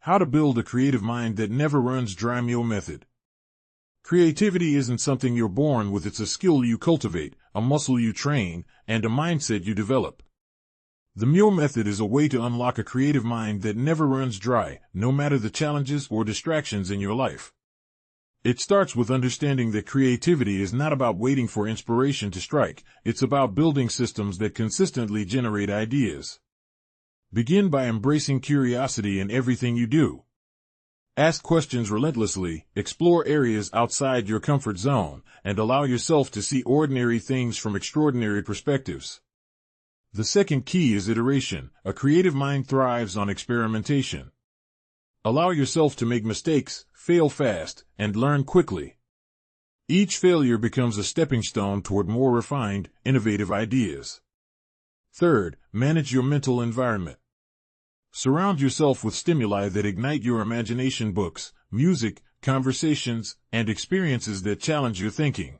How to build a creative mind that never runs dry. Myo Method. Creativity isn't something you're born with, it's a skill you cultivate, a muscle you train, and a mindset you develop. The Myo Method is a way to unlock a creative mind that never runs dry, no matter the challenges or distractions in your life. It starts with understanding that creativity is not about waiting for inspiration to strike, it's about building systems that consistently generate ideas. Begin by embracing curiosity in everything you do. Ask questions relentlessly, explore areas outside your comfort zone, and allow yourself to see ordinary things from extraordinary perspectives. The second key is iteration. A creative mind thrives on experimentation. Allow yourself to make mistakes, fail fast, and learn quickly. Each failure becomes a stepping stone toward more refined, innovative ideas. Third, manage your mental environment. Surround yourself with stimuli that ignite your imagination: books, music, conversations, and experiences that challenge your thinking.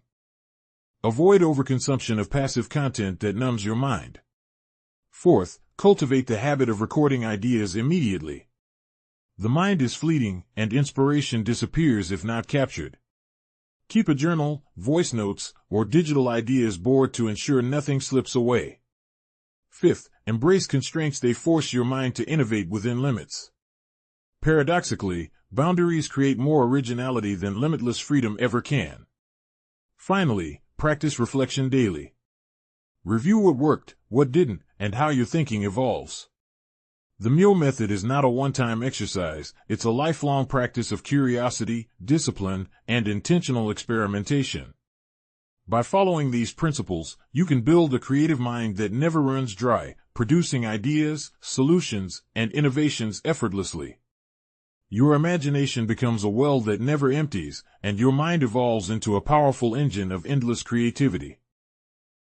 Avoid overconsumption of passive content that numbs your mind. Fourth, cultivate the habit of recording ideas immediately. The mind is fleeting, and inspiration disappears if not captured. Keep a journal, voice notes, or digital ideas board to ensure nothing slips away. Fifth, embrace constraints. They force your mind to innovate within limits. Paradoxically, boundaries create more originality than limitless freedom ever can. Finally, practice reflection daily. Review what worked, what didn't, and how your thinking evolves. The Myo Method is not a one-time exercise, it's a lifelong practice of curiosity, discipline, and intentional experimentation. By following these principles, you can build a creative mind that never runs dry, producing ideas, solutions, and innovations effortlessly. Your imagination becomes a well that never empties, and your mind evolves into a powerful engine of endless creativity.